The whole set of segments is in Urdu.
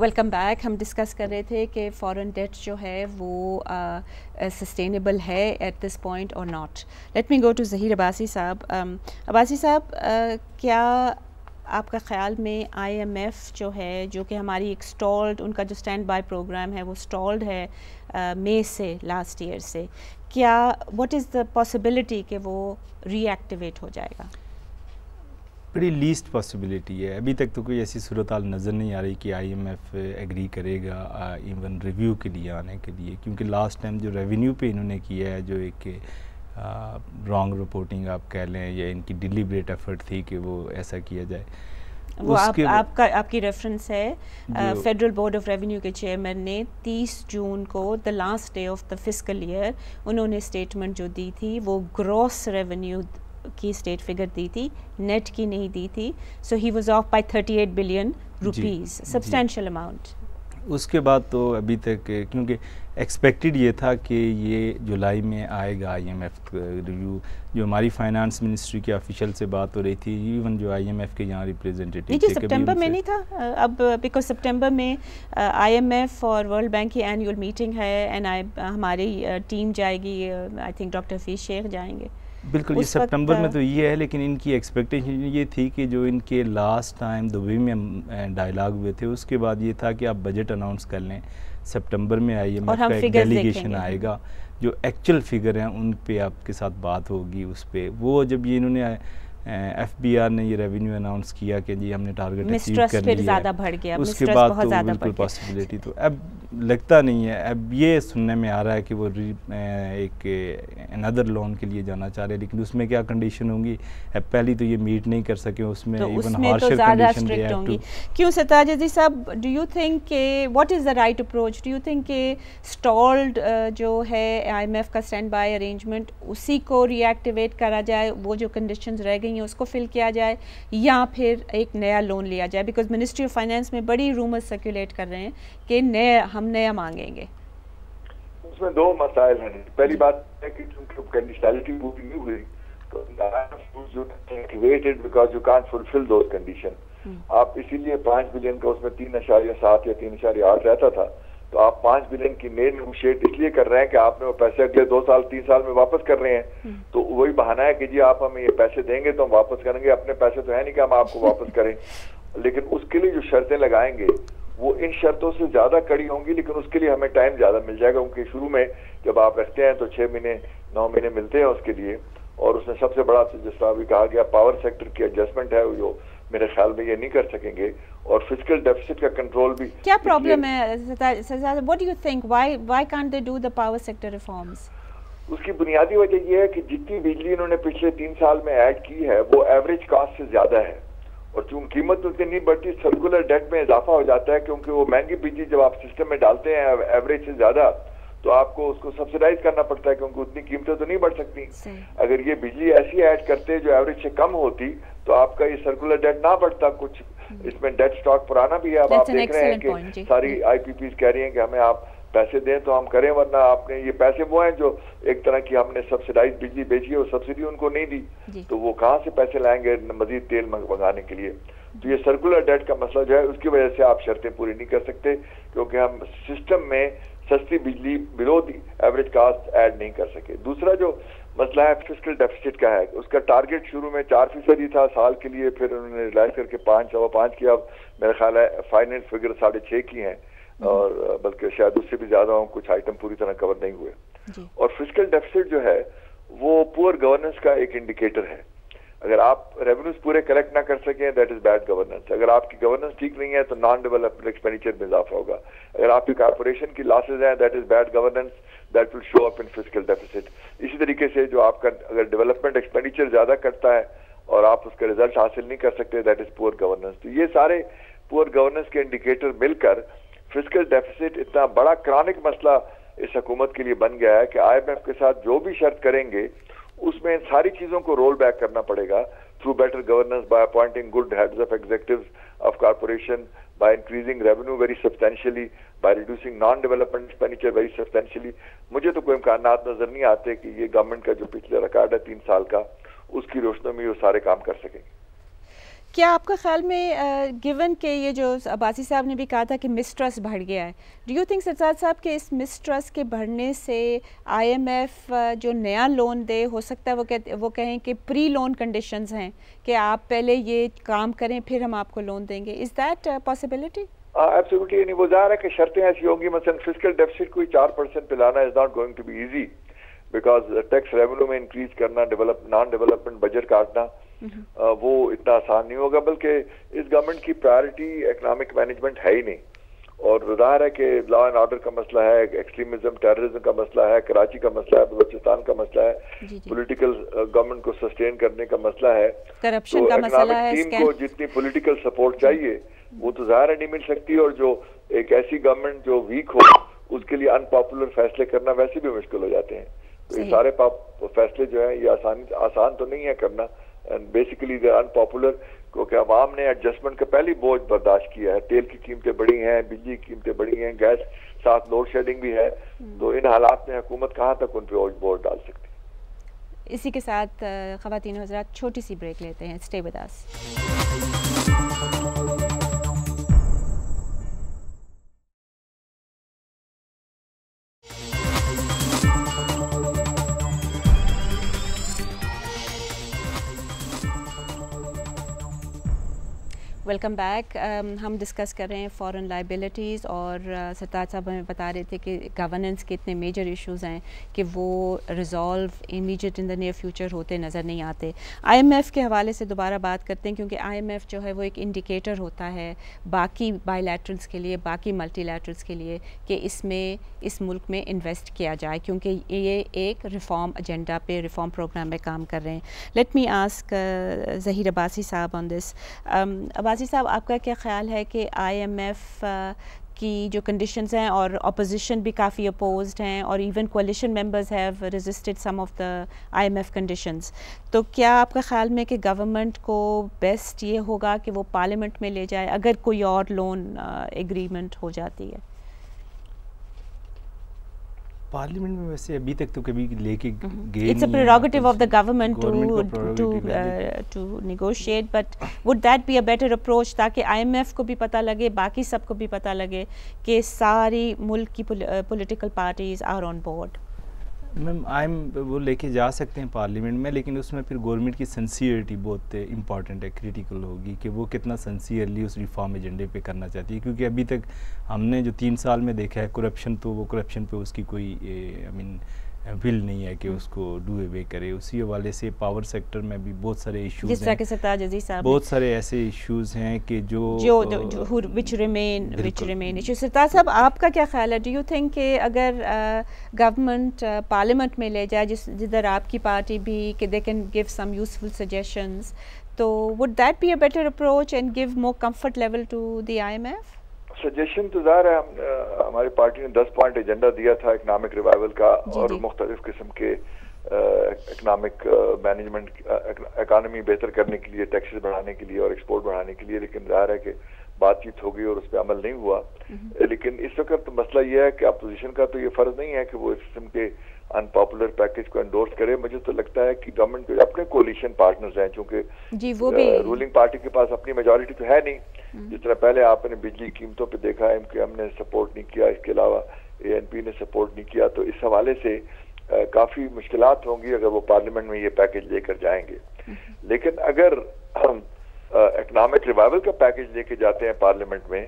Welcome back. ہم ڈسکس کر رہے تھے کہ فورن ڈیٹ جو ہے وہ سسٹینیبل ہے at this point or not. Let me go to Zaheer Abbasi Sahab. Abbasi صاحب, کیا آپ کا خیال میں آئی ایم ایف جو ہے, جو کہ ہماری ایک اسٹالڈ, ان کا جو اسٹینڈ بائی پروگرام ہے وہ اسٹالڈ ہے مئی سے, لاسٹ ایئر سے, کیا واٹ از دا پاسبلٹی کہ وہ ری ایکٹیویٹ ہو جائے گا؟ بڑی لیسٹ پاسبلٹی ہے. ابھی تک تو کوئی ایسی صورتحال نظر نہیں آ رہی کہ آئی ایم ایف ایگری کرے گا ایون ریویو کے لیے آنے کے لیے, کیونکہ لاسٹ ٹائم جو ریونیو پہ انہوں نے کیا ہے, جو ایک رانگ رپورٹنگ آپ کہہ لیں, یا ان کی ڈیلیبریٹ ایفرٹ تھی کہ وہ ایسا کیا جائے, وہ آپ کی ریفرنس ہے فیڈرل بورڈ آف ریونیو کے چیئرمین نے 30 جون کو the last day of the fiscal year انہوں نے اسٹیٹمنٹ جو دی تھی وہ گروس ریونیو کی اسٹیٹ فگر دی تھی, نیٹ کی نہیں دی تھی. So he was off by 38 billion rupees, substantial amount. اس کے بعد تو ابھی تک, کیونکہ ایکسپیکٹڈ یہ تھا کہ یہ جولائی میں آئے گا آئی ایم ایف ریویو. جو ہماری فائنانس منسٹری کے آفیشیل سے بات ہو رہی تھی, ایون جو آئی ایم ایف کے یہاں ریپریزنٹیٹیو تھے, سپٹمبر میں نہیں تھا اب, بیکاز سپٹمبر میں آئی ایم ایف اور ورلڈ بینک کی اینیول میٹنگ ہے, اینڈ ہماری ٹیم جائے گی, آئی تھنک ڈاکٹر حفیظ شیخ جائیں گے. بالکل, یہ سپٹمبر میں تو یہ ہے, لیکن ان کی ایکسپیکٹیشن یہ تھی کہ جو ان کے لاسٹ ٹائم دبئی میں ڈائلاگ ہوئے تھے, اس کے بعد یہ تھا کہ آپ بجٹ اناؤنس کر لیں, سپٹمبر میں آئی ایم ایف کا ایک ڈیلیگیشن آئے گا, جو ایکچوئل فگر ہیں ان پہ آپ کے ساتھ بات ہوگی. اس پہ وہ جب یہ انہوں نے ایف بی آر نے یہ ریونیو اناؤنس کیا کہ جی ہم نے ٹارگٹ اچیو کر لیا ہے, اس کے بعد تو بالکل پاسبلٹی تو اب لگتا نہیں ہے. اب یہ سننے میں آ رہا ہے کہ وہ ایک اندر لون کے لیے جانا چاہ رہے ہیں, لیکن اس میں کیا کنڈیشن ہوں گی, اب پہلی تو یہ میٹ نہیں کر سکے, اس میں ایون ہارشر کنڈیشن بھی ہے. کیوں ستاج جی صاحب, ڈو یو تھنک کہ what is the right approach? Do you think کہ اسٹالڈ جو ہے آئی ایم ایف کا اسٹینڈ بائی ارینجمنٹ, اسی کو ری ایکٹیویٹ کرا جائے, وہ جو کنڈیشنز رہ گئی اس کو فل کیا جائے, یا پھر ایک نیا لون لیا جائے؟ بیکاز منسٹری آف فائنانس میں بڑی رومرز سرکولیٹ کر رہے ہیں کہ ہم نیا مانگیں گے. اس میں دو مسائل ہیں. پہلی بات ہے کہ چونکہ کنڈیشنالٹی پوری نہیں ہوئی تو activated because you can't fulfil those condition. آپ اسی لیے 5 بلین کا اس میں 3.7 یا 3.8 رہتا تھا, تو آپ 5 بلین کی نئی نیگوشیٹ اس لیے کر رہے ہیں کہ آپ نے وہ پیسے اگلے 2 سال 3 سال میں واپس کر رہے ہیں, تو وہی بہانہ ہے کہ جی آپ ہمیں یہ پیسے دیں گے تو ہم واپس کریں گے. اپنے پیسے تو ہے نہیں کہ ہم آپ کو واپس کریں, لیکن اس کے لیے جو شرطیں لگائیں گے وہ ان شرطوں سے زیادہ کڑی ہوں گی, لیکن اس کے لیے ہمیں ٹائم زیادہ مل جائے گا, کیونکہ شروع میں جب آپ رکھتے ہیں تو 6 مہینے 9 مہینے ملتے ہیں اس کے لیے. اور اس میں سب سے بڑا جس طرح بھی کہا گیا پاور سیکٹر کی ایڈجسٹمنٹ ہے, جو میرے خیال میں یہ نہیں کر سکیں گے, اور فسکل ڈیفیسٹ کا کنٹرول بھی. کیا پرابلم ہے what do you think why can't they do the power sector reforms؟ اس کی بنیادی وجہ یہ ہے کہ جتنی بجلی انہوں نے پچھلے 3 سال میں ایڈ کی ہے وہ ایوریج کاسٹ سے زیادہ ہے, اور چونکہ قیمت اتنی نہیں بڑھتی, سرکولر ڈیٹ میں اضافہ ہو جاتا ہے, کیونکہ وہ مہنگی بجلی جب آپ سسٹم میں ڈالتے ہیں ایوریج سے زیادہ تو آپ کو اس کو سبسیڈائز کرنا پڑتا ہے, کیونکہ اتنی قیمتیں تو نہیں بڑھ سکتی. اگر یہ بجلی ایسی ایڈ کرتے جو ایوریج سے کم ہوتی تو آپ کا یہ سرکولر ڈیٹ نہ بڑھتا. کچھ اس میں ڈیٹ سٹاک پرانا بھی ہے. اب آپ دیکھ رہے ہیں کہ ساری آئی پی پیز کہہ رہی ہیں کہ ہمیں آپ پیسے دیں تو ہم کریں, ورنہ آپ نے یہ پیسے وہ ہیں جو ایک طرح کی ہم نے سبسیڈائز بجلی بیچی ہے, وہ سبسڈی ان کو نہیں دی, تو وہ کہاں سے پیسے لائیں گے مزید تیل منگانے کے لیے. تو یہ سرکولر ڈیٹ کا مسئلہ جو ہے اس کی وجہ سے آپ شرطیں پوری نہیں کر سکتے, کیونکہ ہم سسٹم میں سستی بجلی بلو دی ایوریج کاسٹ ایڈ نہیں کر سکے. دوسرا جو مسئلہ ہے فسکل ڈیفیسٹ کا ہے, اس کا ٹارگٹ شروع میں 4% تھا سال کے لیے, پھر انہوں نے ریلائز کر کے 5.5 کیا. اب میرا خیال ہے فائنل فگر 6.5 کی ہیں, اور بلکہ شاید اس سے بھی زیادہ ہوں, کچھ آئٹم پوری طرح کور نہیں ہوئے. اور فسکل ڈیفیسٹ جو ہے وہ پور گورننس کا ایک انڈیکیٹر ہے. اگر آپ ریونیوز پورے کلیکٹ نہ کر سکیں دیٹ از بیڈ گورننس. اگر آپ کی گورننس ٹھیک نہیں ہے تو نان ڈیولپمنٹ ایکسپینڈیچر میں اضافہ ہوگا. اگر آپ کی کارپوریشن کی لاسز ہیں that is bad governance, that will show up in fiscal deficits. اسی طریقے سے جو آپ کا اگر ڈیولپمنٹ ایکسپینڈیچر زیادہ کرتا ہے اور آپ اس کا رزلٹ حاصل نہیں کر سکتے دیٹ از پور گورننس. تو یہ سارے پور گورننس کے انڈیکیٹر مل کر فسکل ڈیفیسٹ اتنا بڑا کرونک مسئلہ اس حکومت کے لیے بن گیا ہے کہ آئی ایم ایف کے ساتھ جو بھی شرط کریں گے اس میں ان ساری چیزوں کو رول بیک کرنا پڑے گا through better governance, by appointing good heads of executives of corporation, by increasing revenue very substantially, by reducing non development expenditure very substantially. مجھے تو کوئی امکانات نظر نہیں آتے کہ یہ گورنمنٹ کا جو پچھلے ریکارڈ ہے 3 سال کا, اس کی روشنی میں وہ سارے کام کر سکیں گے. کیا آپ کا خیال میں گیون کہ یہ جو عباسی صاحب نے بھی کہا تھا کہ مسٹرسٹ بڑھ گیا ہے، ڈو یو تھنک سرزاد صاحب کہ اس مسٹرسٹ کے بڑھنے سے آئی ایم ایف جو نیا لون دے ہو سکتا ہے وہ کہیں کہ پری لون کنڈیشنز ہیں کہ آپ پہلے یہ کام کریں پھر ہم آپ کو لون دیں گے، از دیٹ پاسبلٹی؟ ایبسولوٹلی، یعنی وہ ظاہر ہے کہ شرطیں ایسی ہوں گی، مثلا فسکل ڈیفیسٹ کوئی 4% پہ لانا is not going to be easy, because tax revenue میں انکریز کرنا، نان ڈیولپمنٹ بجٹ کاٹنا وہ اتنا آسان نہیں ہوگا، بلکہ اس گورنمنٹ کی پرائرٹی اکنامک مینجمنٹ ہے ہی نہیں، اور ظاہر ہے کہ لا اینڈ آرڈر کا مسئلہ ہے، ایکسٹریمزم ٹیررزم کا مسئلہ ہے، کراچی کا مسئلہ ہے، بلوچستان کا مسئلہ ہے، پولیٹیکل گورنمنٹ کو سسٹین کرنے کا مسئلہ ہے، کرپشن کا مسئلہ ہے، ٹیم کو جتنی پولیٹیکل سپورٹ چاہیے وہ تو ظاہر ہے نہیں مل سکتی، اور جو ایک ایسی گورنمنٹ جو ویک ہو اس کے لیے ان پاپولر فیصلے کرنا ویسے بھی مشکل ہو جاتے ہیں، تو یہ سارے فیصلے جو ہیں یہ آسان تو نہیں ہے کرنا، and basically they in popular, کیونکہ عوام نے ایڈجسٹمنٹ کا پہلی بوجھ برداشت کیا ہے، تیل کی قیمتیں بڑھی ہیں، بجلی کی قیمتیں بڑھی ہیں، گیس ساتھ لوڈ شیڈنگ بھی ہے، تو ان حالات میں حکومت کہاں تک ان پہ بوجھ ڈال سکتی ہے۔ اسی کے ساتھ خواتین و حضرات چھوٹی سی بریک لیتے ہیں، stay with us. Welcome back. ہم ڈسکس کر رہے ہیں فارن لائبلٹیز، اور سرتاج صاحب ہمیں بتا رہے تھے کہ گورننس کے اتنے میجر ایشوز ہیں کہ وہ resolve immediate in the near future ہوتے نظر نہیں آتے۔ آئی ایم ایف کے حوالے سے دوبارہ بات کرتے ہیں، کیونکہ آئی ایم ایف جو ہے وہ ایک انڈیکیٹر ہوتا ہے باقی بائی لیٹرلس کے لیے، باقی ملٹی لیٹرلس کے لیے، کہ اس ملک میں انویسٹ کیا جائے، کیونکہ یہ ایک ریفارم ایجنڈا پہ، ریفارم پروگرام پہ کام کر رہے ہیں۔ Let me ask Zaheer Abbasi صاحب آن دس۔ عباسی صاحب، آپ کا کیا خیال ہے کہ آئی ایم ایف کی جو کنڈیشنز ہیں، اور اپوزیشن بھی کافی اپوزڈ ہیں، اور even coalition members have resisted some of the I M F conditions, تو کیا آپ کا خیال میں کہ گورنمنٹ کو بیسٹ یہ ہوگا کہ وہ پارلیمنٹ میں لے جائے اگر کوئی اور لون ایگریمنٹ ہو جاتی ہے؟ پارلیمنٹ میں ویسے ابھی تک تو کبھی لے کے گئے نہیں، it's a prerogative of the government to negotiate, but would that be a better approach, تاکہ آئی ایم ایف کو بھی پتہ لگے، باقی سب کو بھی پتہ لگے کہ ساری ملک کی political parties are on board? Ma'am وہ لے کے جا سکتے ہیں پارلیمنٹ میں، لیکن اس میں پھر گورنمنٹ کی سنسیئرٹی بہت امپورٹنٹ ہے، کریٹیکل ہوگی کہ وہ کتنا سنسیئرلی اس ریفارم ایجنڈے پہ کرنا چاہتی ہے، کیونکہ ابھی تک ہم نے جو 3 سال میں دیکھا ہے کرپشن، تو وہ کرپشن پہ اس کی کوئی ول نہیں ہے کہ اس کو ڈو اوے کرے۔ اسی حوالے سے پاور سیکٹر میں بھی بہت سارے ایشوز ہیں، جس طرح کہ سرتاج عزیز صاحب، بہت سارے ایسے ایشوز ہیں کہ جو which remain issues۔ سرتاج صاحب، آپ کا کیا خیال ہے؟ ڈو یو تھنک کہ اگر گورنمنٹ پارلیمنٹ میں لے جائے، جدھر آپ کی پارٹی بھی، کہ they can give some useful suggestions, تو would that be a better approach and give more comfort level to the IMF؟ Suggestion تو ظاہر ہے، ہماری پارٹی نے 10 پوائنٹ ایجنڈا دیا تھا اکنامک ریوائول کا، اور مختلف قسم کے اکنامک مینجمنٹ، اکانومی بہتر کرنے کے لیے، ٹیکسز بڑھانے کے لیے اور ایکسپورٹ بڑھانے کے لیے، لیکن ظاہر ہے کہ بات چیت ہو گئی اور اس پہ عمل نہیں ہوا۔ لیکن اس وقت مسئلہ یہ ہے کہ اپوزیشن کا تو یہ فرض نہیں ہے کہ وہ اس قسم کے ان پاپولر پیکج کو انڈورس کرے۔ مجھے تو لگتا ہے کہ گورنمنٹ کے اپنے کولیشن پارٹنرز ہیں، چونکہ رولنگ پارٹی کے پاس اپنی میجورٹی تو ہے نہیں، جس طرح پہلے آپ نے بجلی قیمتوں پہ دیکھا، ایم کیو ایم نے سپورٹ نہیں کیا، اس کے علاوہ اے این پی نے سپورٹ نہیں کیا، تو اس حوالے سے کافی مشکلات ہوں گی اگر وہ پارلیمنٹ میں یہ پیکج لے کر جائیں گے۔ لیکن اگر ہم اکنامک ریوائول کا پیکج لے کے جاتے ہیں پارلیمنٹ میں،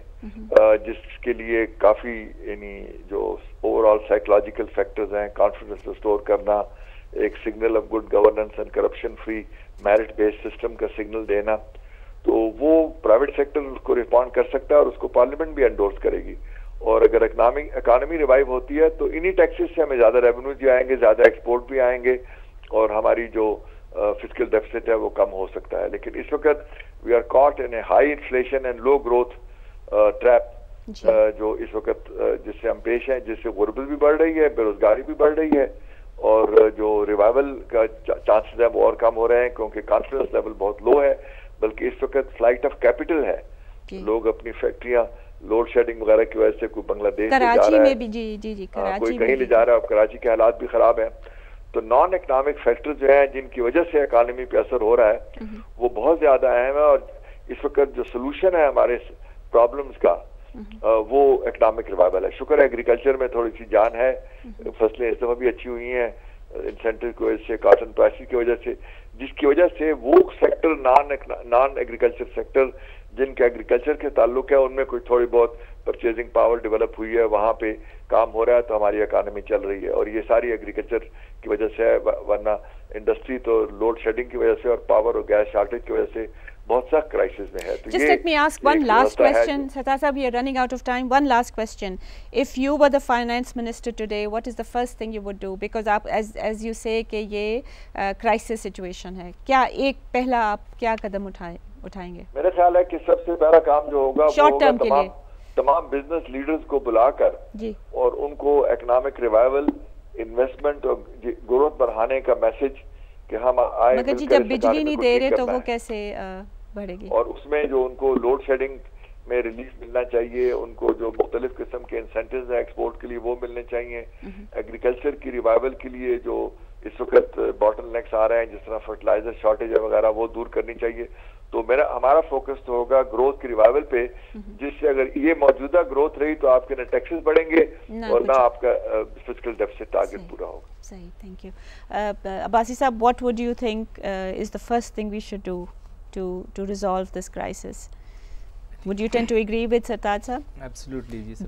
جس کے لیے کافی یعنی جو اوور آل سائیکولوجیکل فیکٹرز ہیں، کانفیڈنس ریسٹور کرنا، ایک signal of good governance and corruption free merit based system کا سگنل دینا، تو وہ پرائیویٹ سیکٹر اس کو ریسپونڈ کر سکتا ہے اور اس کو پارلیمنٹ بھی انڈورس کرے گی۔ اور اگر اکانومی ریوائیو ہوتی ہے تو انہی ٹیکسز سے ہمیں زیادہ ریونیوز بھی آئیں گے، زیادہ ایکسپورٹ بھی آئیں گے، اور ہماری جو فسکل ڈیفیسٹ ہے وہ کم ہو سکتا ہے۔ لیکن اس وقت we are caught in a high inflation and low growth trap, جو اس وقت جس سے ہم پیش ہیں، جس سے غربت بھی بڑھ رہی ہے، بے روزگاری بھی بڑھ رہی ہے، اور جو ریوائول کا چانسز ہیں وہ اور کم ہو رہے ہیں، کیونکہ کانفیڈنس لیول بہت لو ہے۔ بلکہ اس وقت فلائٹ آف کیپٹل ہے، لوگ اپنی فیکٹریاں لوڈ شیڈنگ وغیرہ کی وجہ سے کوئی بنگلہ دیش لے جا رہا ہے، کوئی کہیں لے جا رہا ہے، اب کراچی کے حالات بھی خراب ہیں۔ تو نان اکنامک فیکٹر جو ہیں جن کی وجہ سے اکانومی پہ اثر ہو رہا ہے وہ بہت زیادہ اہم ہے، اور اس وقت جو سلوشن ہے ہمارے پرابلمز کا وہ اکنامک ریوائول ہے. شکر ہے ایگریکلچر میں تھوڑی سی جان ہے, فصلیں اس دفعہ بھی اچھی ہوئی ہیں انسینٹیو کی وجہ سے, کاٹن پرائسز کی وجہ سے, جس کی وجہ سے وہ سیکٹر نان ایگریکلچر سیکٹر جن کا ایگریکلچر کے تعلق ہے ان میں کوئی تھوڑی بہت پرچیزنگ پاور ڈیولپ ہوئی ہے, وہاں پہ کام ہو رہا ہے تو ہماری اکانومی چل رہی ہے. اور یہ ساری ایگریکلچر کی وجہ سے ہے, ورنہ انڈسٹری تو لوڈ شیڈنگ کی وجہ سے اور پاور اور گیس شارٹیج کی وجہ سے بہت سخت کرائسس میں ہے. Just let me ask one last question. Sartaaj Sahab, we are running out of time. One last question. If you were the finance minister today, what is the first thing you would do? Because آپ as you say کہ یہ crisis situation ہے, کیا ایک پہلا آپ کیا قدم اٹھائیں گے؟ میرا خیال ہے کہ سب سے پہلا کام جو ہوگا وہ ہوگا تمام بزنس لیڈرز کو بلا کر اور ان کو اکنامک ریوائول, انویسٹمنٹ اور گروتھ بڑھانے کا میسج کہ ہم آئے. مگر جی جب بجلی نہیں دے رہے تو وہ کیسے بڑھے گی؟ اور اس میں جو ان کو لوڈ شیڈنگ میں ریلیف ملنا چاہیے, ان کو جو مختلف قسم کے انسینٹیوز ہیں ایکسپورٹ کے لیے وہ ملنے چاہیے. ایگریکلچر کی ریوائول کے لیے جو اس وقت باٹل نیکس آ رہے ہیں جس طرح فرٹیلائزر شارٹیج وغیرہ وہ دور کرنی چاہیے. تو ہمارا فوکس تو ہوگا گروتھ کی ریوائول پہ, جس سے اگر یہ موجودہ گروتھ رہی تو آپ کے نہ ٹیکسز بڑھیں گے اور نہ آپ کا فسکل ڈیفیسٹ ٹارگٹ پورا ہوگا. صحیح, تھینک یو. عباسی صاحب, what would you think is the first thing we should do to resolve this crisis? Would you tend to agree with Sartaaj Sahab? Absolutely جی.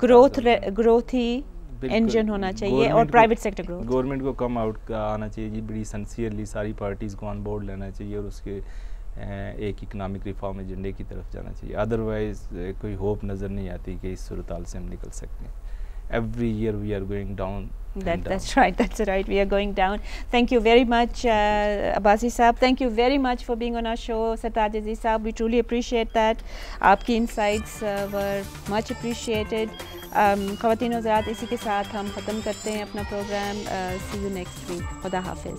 growth ہی انجن ہونا چاہیے اور پرائیویٹ سیکٹر گروتھ. گورنمنٹ کو کم آؤٹ آنا چاہیے جی, بڑی سنسیئرلی ساری پارٹیز کو آن بورڈ لینا چاہیے اور اس کے ایک اکنامک ریفارم ایجنڈے کی طرف جانا چاہیے. ادروائز کوئی ہوپ نظر نہیں آتی کہ اس صورتحال سے ہم نکل سکتے ہیں. Every year we are going down. That's right. We are going down. Thank you very much, Abbasi Saab. Thank you very much for being on our show, Sartaaj Aziz Saab. We truly appreciate that. Aapki insights were much appreciated. خواتین و حضرات, اسی کے ساتھ ہم ختم کرتے ہیں اپنا programme. See you next week. خدا حافظ.